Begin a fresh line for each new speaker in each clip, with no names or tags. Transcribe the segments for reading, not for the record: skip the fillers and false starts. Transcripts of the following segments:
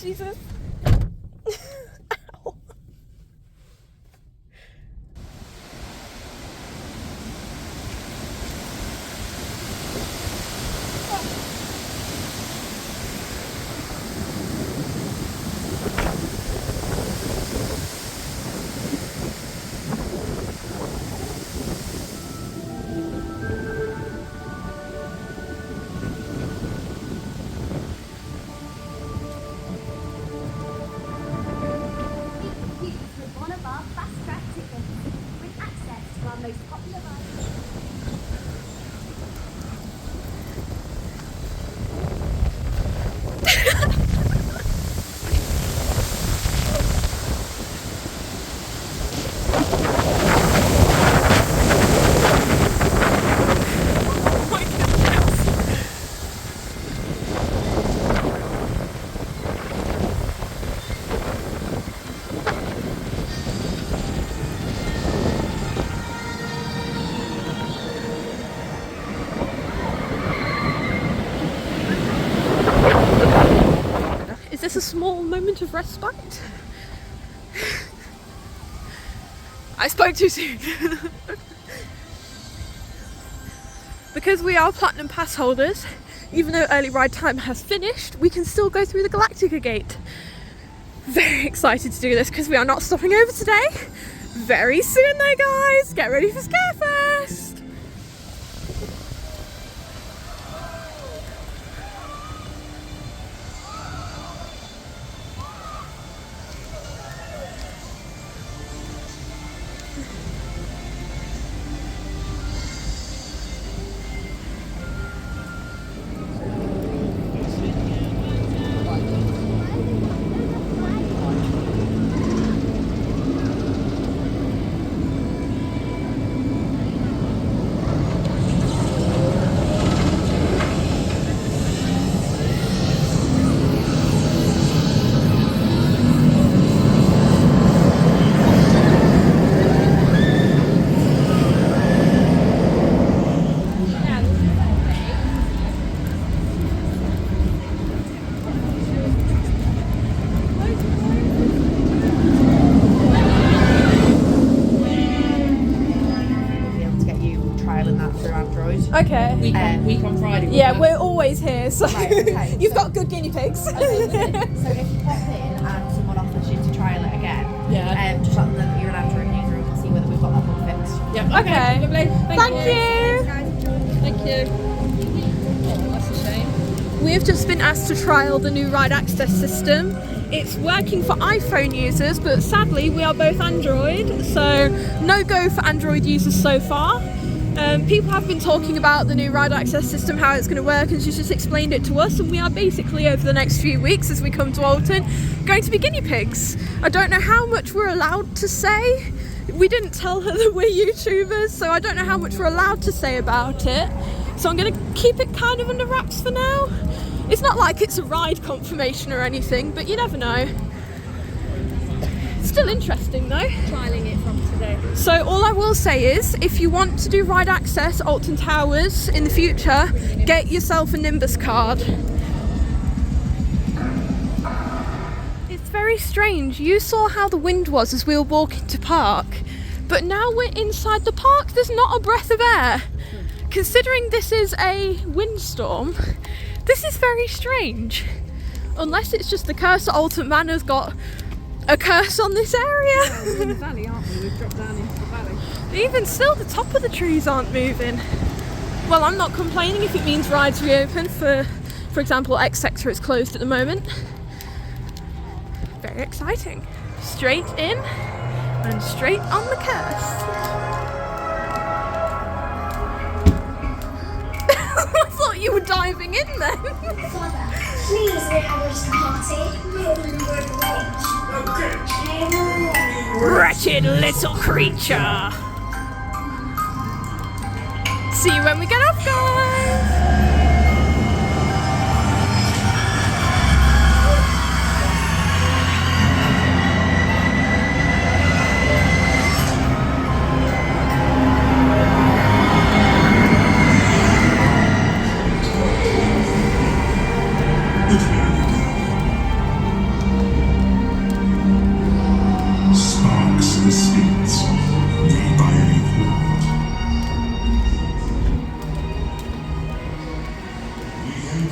Jesus. Ow.
One of our fast-track tickets with access to our most popular rides.
Is this a small moment of respite? I spoke too soon. Because we are Platinum Pass holders, even though early ride time has finished, we can still go through the Galactica Gate. Very excited to do this because we are not stopping over today. Very soon though, guys. Get ready for Scarefest. Okay.
Week on Friday.
Yeah, we're always here, so
Right, okay.
you've got good guinea pigs.
So if you pop in and someone offers you to trial it again, just let them know that you're an Android user and we'll see whether we've got that one fixed.
Yeah. Okay.
Lovely.
Thank you.
Thank you. Oh, that's a shame.
We've just been asked to trial the new ride access system. It's working for iPhone users, but sadly we are both Android, so no go for Android users so far. People have been talking about the new ride access system, how it's going to work, and she's just explained it to us, and we are basically over the next few weeks as we come to Alton going to be guinea pigs. I don't know how much we're allowed to say. We didn't tell her that we're YouTubers, so I don't know how much we're allowed to say about it. So I'm going to keep it kind of under wraps for now. It's not like it's a ride confirmation or anything, but you never know. Still interesting though.
Trialing it from today.
So all I will say is, if you want to do ride access Alton Towers in the future, get yourself a Nimbus card. It's very strange. You saw how the wind was as we were walking to park, but now we're inside the park, there's not a breath of air. Considering this is a windstorm, this is very strange. Unless it's just the curse that Alton Manor's got a curse on this area.
Yeah, we're in the valley, aren't we? We've dropped down into the valley.
Even still, the top of the trees aren't moving. Well, I'm not complaining if it means rides reopen. For example, X Sector is closed at the moment. Very exciting. Straight in and straight on the curse. I thought you were diving in then.
Father, please may I wish the party. May the Lord wait.
Wretched little creature. See you when we get off, guys.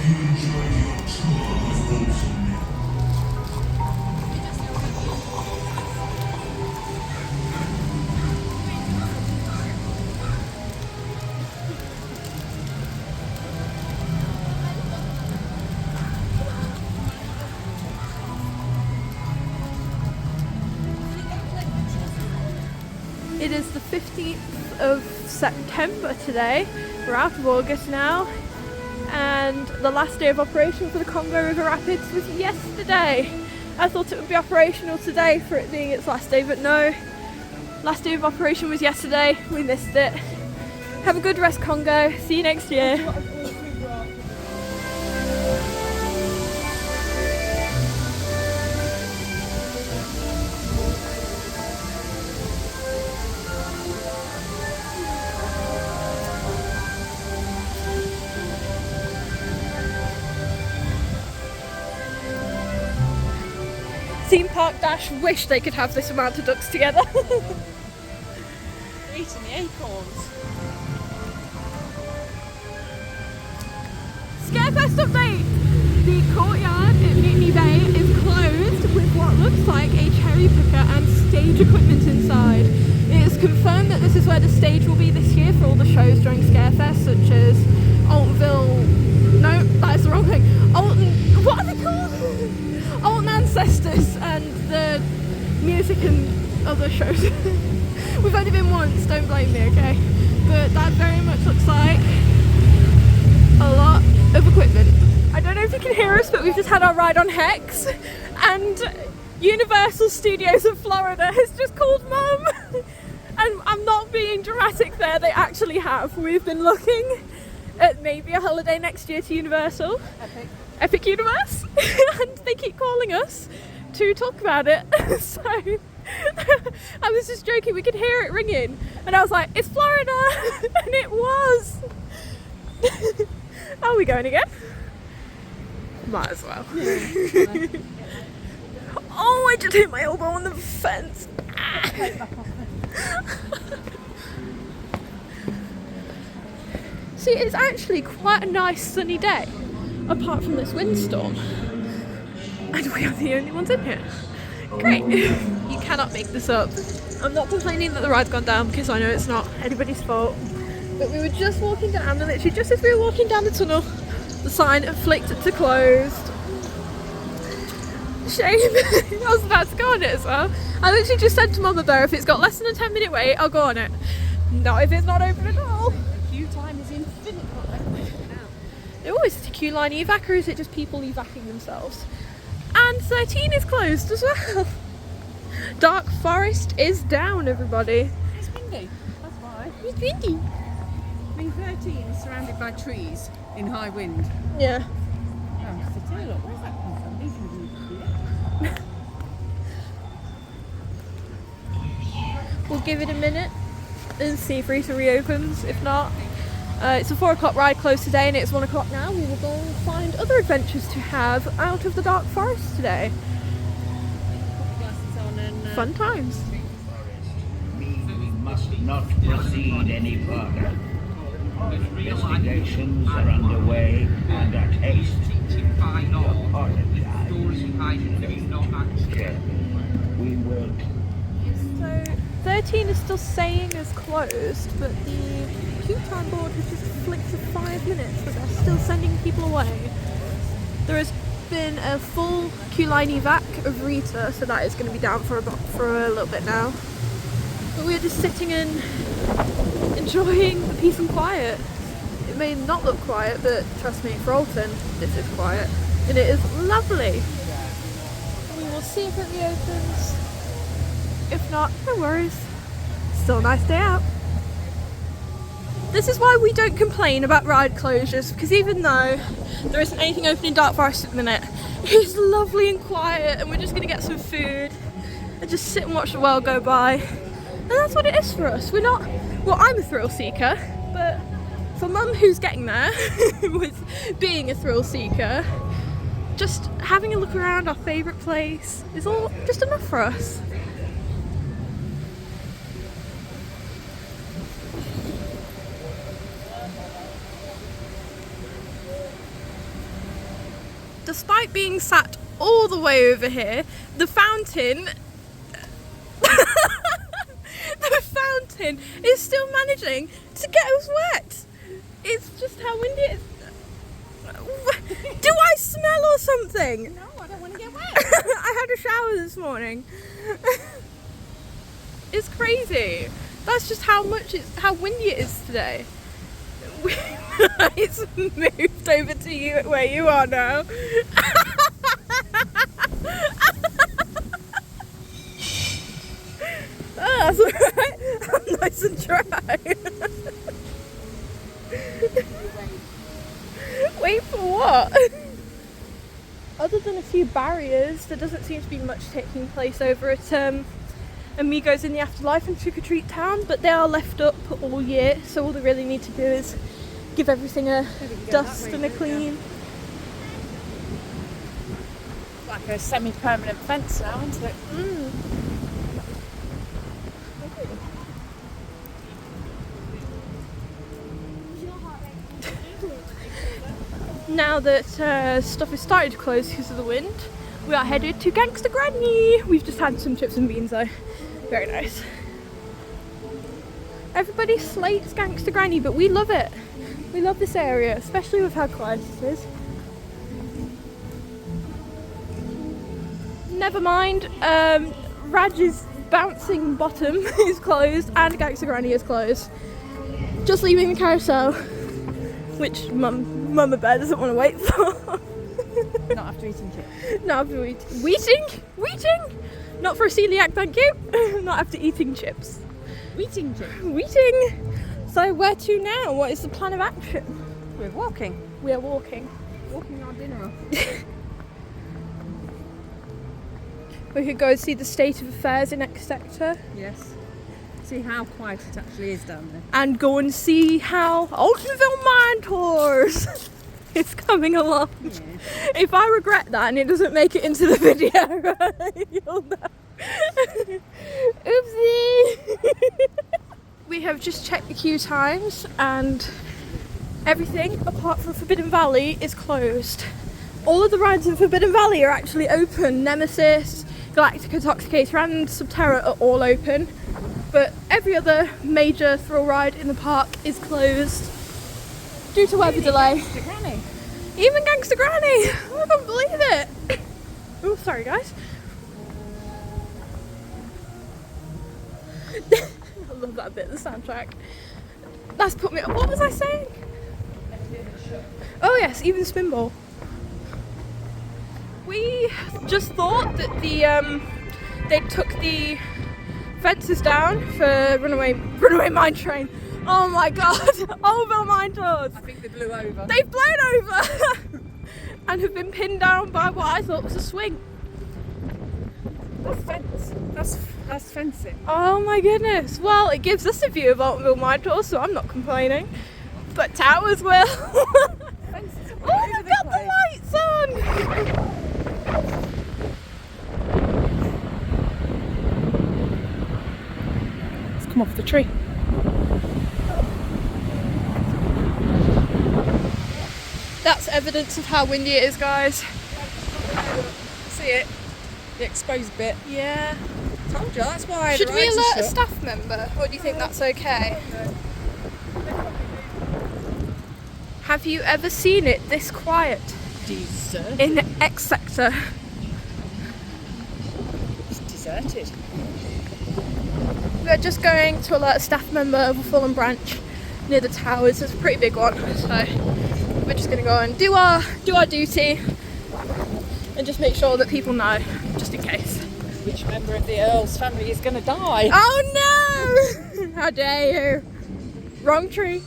It is the 15th of September today. We're out of August now, and the last day of operation for the Congo River Rapids was yesterday. I thought it would be operational today for it being its last day, but no. Last day of operation was yesterday. We missed it. Have a good rest, Congo. See you next year. Theme Park Dash wish they could have this amount of ducks together.
Eating the acorns.
Scarefest update! The courtyard at Mutiny Bay is closed with what looks like a cherry picker and stage equipment inside. It is confirmed that this is where the stage will be this year for all the shows during Scarefest, such as Altonville. No, that is the wrong thing. Alton. What are they called? Alton Ancestors and the music and other shows. We've only been once, don't blame me, okay? But that very much looks like a lot of equipment. I don't know if you can hear us, but we've just had our ride on Hex, and Universal Studios of Florida has just called Mum. And I'm not being dramatic there, they actually have. We've been looking at maybe a holiday next year to Universal. Epic Universe. And they keep calling us to talk about it. So I was just joking, we could hear it ringing, and I was like, it's Florida. And it was. Are we going again? Might as well. Oh, I just hit my elbow on the fence. See, it's actually quite a nice sunny day, apart from this windstorm. And we are the only ones in here. Great. You cannot make this up. I'm not complaining that the ride's gone down because I know it's not anybody's fault. But we were just walking down, and literally just as we were walking down the tunnel, the sign had flicked to closed. Shame. I was about to go on it as well. I literally just said to Mama Bear, if it's got less than a 10-minute wait, I'll go on it. Not if it's not open at all.
The queue time is infinite.
Oh, is it a queue line evac, or is it just people evacing themselves? And 13 is closed as well. Dark Forest is down, everybody.
It's windy, that's why.
It's windy.
I mean, 13 is surrounded by trees in high wind.
Yeah.
Oh, it's the tail up. Where's that come from? These are
We'll give it a minute and see if Rita reopens. If not, it's a 4 o'clock ride closed today, and it's 1 o'clock now. We will go and find other adventures to have out of the Dark Forest today. Fun times.
We must not proceed any further. Investigations are underway, and at haste. We will.
So 13 is still saying is closed, but the queue time board has just flicked to 5 minutes, but they're still sending people away. There has been a full queue line evac of Rita, so that is going to be down for a little bit now. But we're just sitting and enjoying the peace and quiet. It may not look quiet, but trust me, for Alton, this is quiet, and it is lovely. We will see if it reopens. If not, no worries. Still a nice day out. This is why we don't complain about ride closures, because even though there isn't anything open in Dark Forest at the minute, it's lovely and quiet, and we're just going to get some food and just sit and watch the world go by. And that's what it is for us. We're not, well, I'm a thrill seeker, but for Mum, who's getting there with being a thrill seeker, just having a look around our favourite place is all just enough for us. despite being sat all the way over here, the fountain is still managing to get us wet. It's just how windy it is. Do I smell or something?
No, I don't want to get wet.
I had a shower this morning. It's crazy. That's just how windy it is today. It's moved over to you where you are now. Oh, that's alright. I'm nice and dry. Wait for what? Other than a few barriers, there doesn't seem to be much taking place over at Amigos in the Afterlife and Trick or Treat Town, but they are left up all year, so all they really need to do is give everything a dust and a clean.
It's like a semi-permanent fence now, isn't it?
Now that stuff is starting to close because of the wind, we are headed to Gangster Granny. We've just had some chips and beans though. Very nice. Everybody slates Gangster Granny, but we love it. We love this area, especially with how quiet it is. Never mind, Raj's bouncing bottom is closed and Gangster Granny is closed. Just leaving the carousel, which Mama Bear doesn't want to wait for.
Not after eating chips.
Not after Weeting? Not for a celiac, thank you. Not after eating chips.
Eating chips?
Weeting! So where to now? What is the plan of action?
We're walking.
We are walking.
Walking our dinner off.
We could go see the state of affairs in X Sector.
Yes. See how quiet it actually is down there.
And go and see how Altonville Mine Tours is coming along.
Yeah.
If I regret that and it doesn't make it into the video, you'll know. Oopsie! We have just checked the queue times and everything apart from Forbidden Valley is closed. All of the rides in Forbidden Valley are actually open. Nemesis, Galactic Intoxicator and Subterra are all open. But every other major thrill ride in the park is closed due to weather delay.
Gangster Granny.
Even Gangster Granny! I can't believe it! Oh, sorry guys. I love that bit of the soundtrack. That's put me up. What was I saying? Oh yes, even Spinball. We just thought that they took the fences down for runaway mine train. Oh my god, Altonville Mine Tours.
I think they blew over.
They've blown over and have been pinned down by what I thought was a swing.
That's fence. That's fencing.
Oh my goodness. Well, it gives us a view of Altonville Mine Tours, so I'm not complaining. But towers will.
Fences are
Oh,
all
they've
over
got the
place.
lights on!
Let's come off the tree.
That's evidence of how windy it is, guys.
See it? The exposed bit.
Yeah.
Told you, that's why.
Should
the
we
rides are
alert a
shut.
staff member, or do you think that's okay? Have you ever seen it this quiet
Deserted.
in X Sector?
It's deserted.
We're just going to alert a staff member of a fallen branch near the towers. It's a pretty big one, so we're just going to go and do our duty and just make sure that people know, just in case.
Which member of the Earl's family is going to die?
Oh no! How dare you? Wrong tree.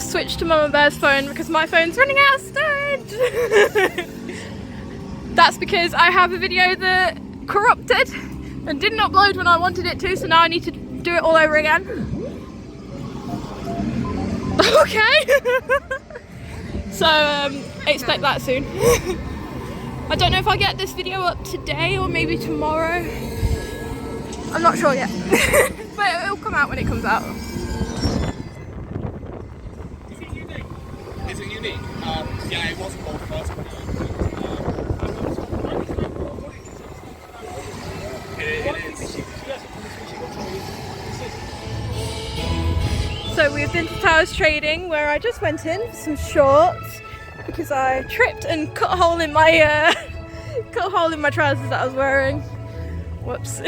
just switched to Mama Bear's phone because my phone's running out of storage. That's because I have a video that corrupted and didn't upload when I wanted it to, so now I need to do it all over again. Okay. So expect that soon. I don't know if I'll get this video up today or maybe tomorrow. I'm not sure yet. But it'll come out when it comes out.
Is it unique? Is it unique? Yeah, it wasn't bought first.
So we've been to Towers Trading, where I just went in for some shorts because I tripped and cut a hole in my trousers that I was wearing. Whoops.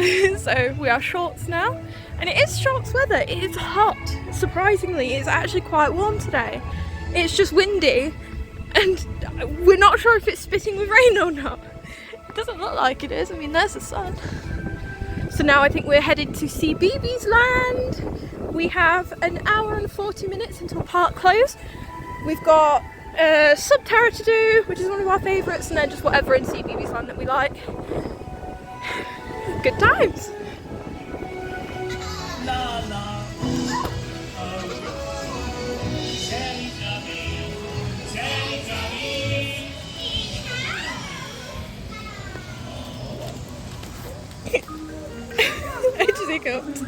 So we are shorts now, and it is shorts weather. It is hot. Surprisingly, it's actually quite warm today. It's just windy, and we're not sure if it's spitting with rain or not. It doesn't look like it is. I mean, there's the sun. So now I think we're headed to see BB's Land. We have an hour and 40 minutes until park close. We've got Subterra to do, which is one of our favourites, and then just whatever in CBeebies Land that we like. Good times!
La la.
I just hiccuped.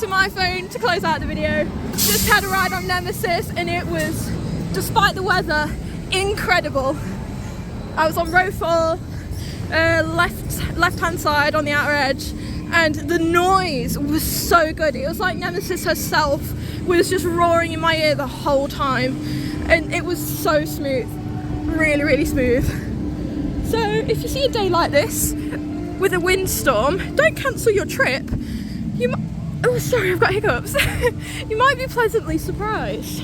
My phone to close out the video. Just had a ride on Nemesis, and it was, despite the weather, incredible. I was on row 4, left hand side on the outer edge, and the noise was so good. It was like Nemesis herself was just roaring in my ear the whole time, and it was so smooth, really smooth. So if you see a day like this with a windstorm, don't cancel your trip. Oh, sorry, I've got hiccups. You might be pleasantly surprised.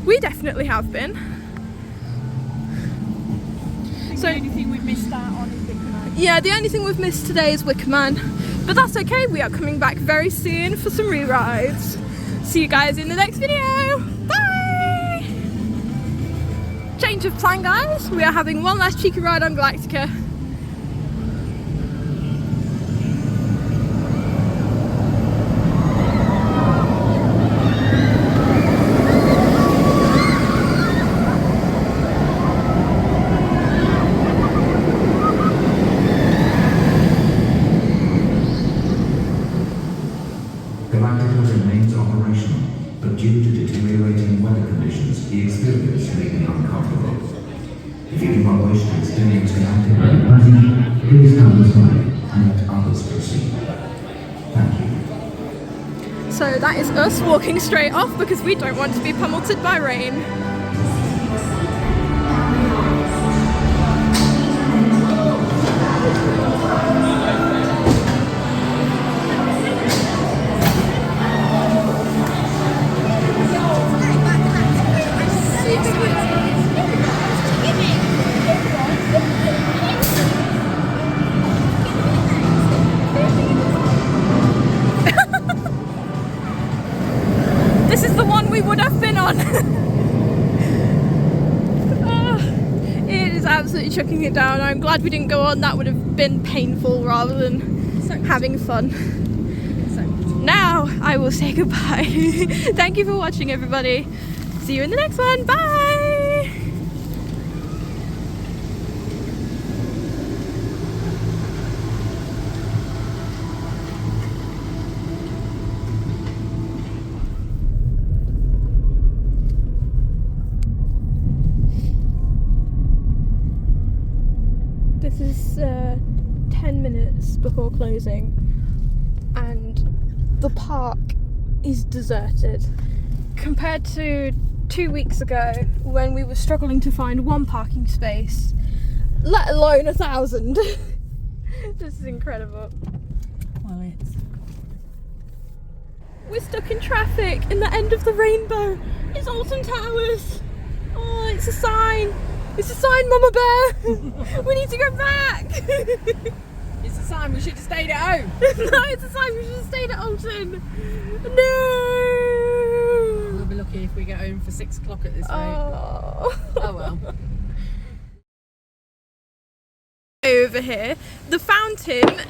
We definitely have been.
So the only thing we've missed out on is Wickerman.
Yeah, the only thing we've missed today is Wickerman. But that's okay, we are coming back very soon for some re-rides. See you guys in the next video. Bye! Change of plan, guys. We are having one last cheeky ride on Galactica.
Galactica remains operational, but due to deteriorating weather conditions, the experience may be uncomfortable. If you do not wish to experience Galactica, please come aside and let others proceed. Thank you.
So So that is us walking straight off because we don't want to be pummeled by rain. This is the one we would have been on. It is absolutely chucking it down. I'm glad we didn't go on. That would have been painful rather than having fun. Now I will say goodbye. Thank you for watching, everybody. See you in the next one. Bye. This is 10 minutes before closing and the park is deserted compared to 2 weeks ago when we were struggling to find one parking space, let alone 1,000. This is incredible.
Well,
We're stuck in traffic and the end of the rainbow is Alton Towers. Oh, it's a sign. It's a sign, Mama Bear! We need to go back!
it's a sign we should have stayed at home.
No, it's a sign we should have stayed at Alton! No!
We'll be lucky if we get home for 6 o'clock at this rate.
Oh.
Oh well.
Over here, the fountain